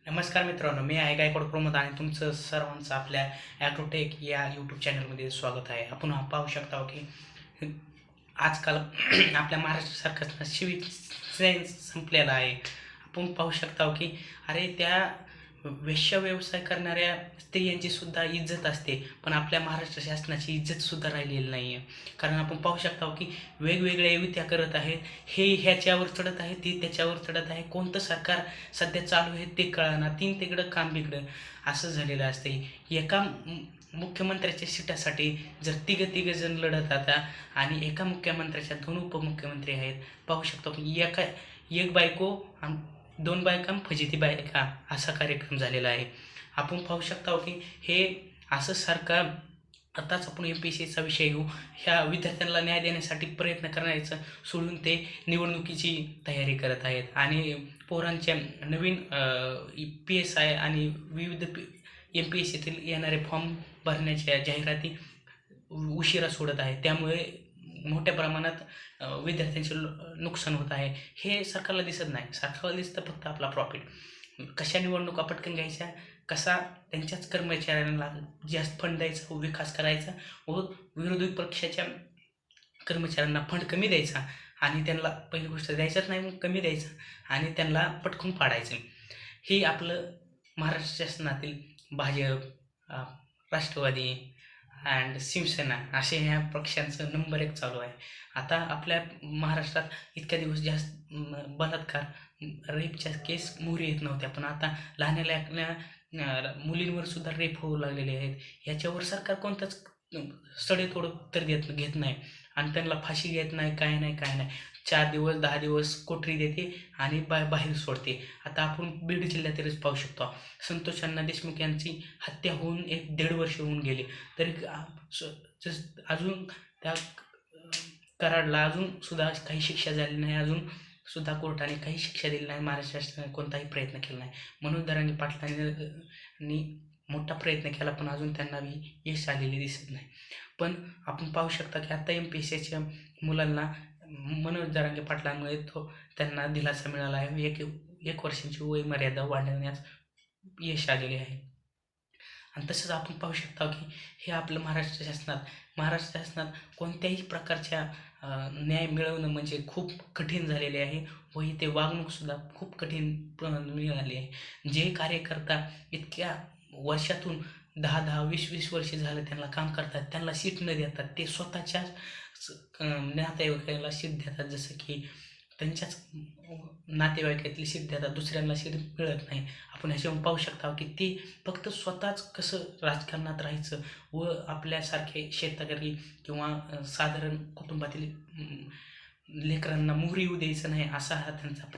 नमस्कार मित्रांनो, मी आहे गायकवाड प्रमोद आणि तुमचं सर्वांचं आपल्या ॲग्रोटेक या यूट्यूब चॅनलमध्ये स्वागत आहे. आपण पाहू शकता हो की आजकाल आपल्या महाराष्ट्र सरकारचा सिविक सेन्स संपलेला आहे. आपण पाहू शकता हो की अरे त्या वेश्या व्यवसाय करणाऱ्या स्त्रियांची सुद्धा इज्जत असते, पण आपल्या महाराष्ट्र शासनाची इज्जतसुद्धा राहिलेली नाही आहे. कारण आपण पाहू शकता हो की वेगवेगळ्या युत्या करत आहेत. हे ह्याच्यावर चढत आहे, ती त्याच्यावर चढत आहे. कोणतं सरकार सध्या चालू आहे ते कळेना. तीन तिकडं काम बिकडं असं झालेलं असते. एका मुख्यमंत्र्याच्या सीटासाठी जर तिघं जण लढत आता आणि एका मुख्यमंत्र्याच्या दोन उपमुख्यमंत्री आहेत. पाहू शकतो की एक बायको आणि दोन बायका आणि फजिती बायका असा कार्यक्रम झालेला आहे. आपण पाहू शकता की हे असं सरकार आताच आपण एम-पी-एस-सीचा विषय घेऊ. ह्या विद्यार्थ्यांना न्याय देण्यासाठी प्रयत्न करायचं सोडून ते निवडणुकीची तयारी करत आहेत आणि पोरांच्या नवीन पी-एस-आय आणि विविध एम-पी-एस-सीतील येणारे फॉर्म भरण्याच्या जाहिराती उशिरा सोडत आहे. त्यामुळे मोठ्या प्रमाणात विद्यार्थ्यांचे नुकसान होत आहे. हे सरकारला दिसत नाही. सरकारला दिसतं फक्त आपला प्रॉफिट. कशा निवडणुका पटकन घ्यायच्या, कसा त्यांच्याच कर्मचाऱ्यांना जास्त फंड द्यायचा, विकास करायचा व विरोधी पक्षाच्या कर्मचाऱ्यांना फंड कमी द्यायचा आणि त्यांना पहिली गोष्ट द्यायचाच नाही, मग कमी द्यायचा आणि त्यांना पटकून पाडायचं. हे आपलं महाराष्ट्र शासनातील भाजप, राष्ट्रवादी अँड शिवसेना असे ह्या पक्षांचं नंबर 1 चालू आहे. आता आपल्या महाराष्ट्रात इतक्या दिवस जास्त बलात्कार, रेपच्या केस मोहरी येत नव्हत्या, पण आता लहान्या मुलींवर सुद्धा रेप होऊ लागलेले आहेत. ह्याच्यावर सरकार कोणतंच सडेतोड उत्तर घेत नाही आणि त्यांना फाशी घेत नाही, काय नाही, काय नाही. 4 दिवस, 10 दिवस कोठडी देते आणि बाहेर सोडते. आता आपण बीड जिल्ह्यातीलच पाहू शकतो. संतोष अण्णा देशमुख यांची हत्या होऊन 1-1.5 वर्ष होऊन गेली. तरी अजून त्या कराडला अजून सुद्धा काही शिक्षा झाली नाही. अजून सुद्धा कोर्टाने काही शिक्षा दिली नाही. महाराष्ट्र शासनाने कोणताही प्रयत्न केला नाही. मनोज जरांगे पाटलांनी मोठा प्रयत्न केला, पण अजून त्यांना यश आलेले दिसत नाही. पण आपण पाहू शकता की आता एम-पी-एस-सीच्या मुलांना मनोज जरांगे पाटलांमुळे त्यांना दिलासा मिळाला आहे. एक वर्षांची वय मर्यादा वाढवण्यास यश आलेले आहे. आणि तसंच आपण पाहू शकता की हे आपलं महाराष्ट्र शासनात कोणत्याही प्रकारच्या न्याय मिळवणं म्हणजे खूप कठीण झालेले आहे व इथे वागणूकसुद्धा खूप कठीण मिळाली आहे. जे कार्यकर्ता इतक्या वर्षातून 10-10, 20-20 वर्षे झालं त्यांना काम करतात, त्यांना सीट न देतात, ते स्वतःच्याच नातेवाईकाला सीट देतात. जसं की त्यांच्याच नातेवाईकातली सीट देतात, दुसऱ्यांना सीट मिळत नाही. आपण ह्याच्यावरून पाहू शकता की ते फक्त स्वतःच कसं राजकारणात राहायचं व आपल्यासारखे शेतकरी किंवा साधारण कुटुंबातील लेकरांना मोहरी येऊ द्यायचं नाही, असा हा त्यांचा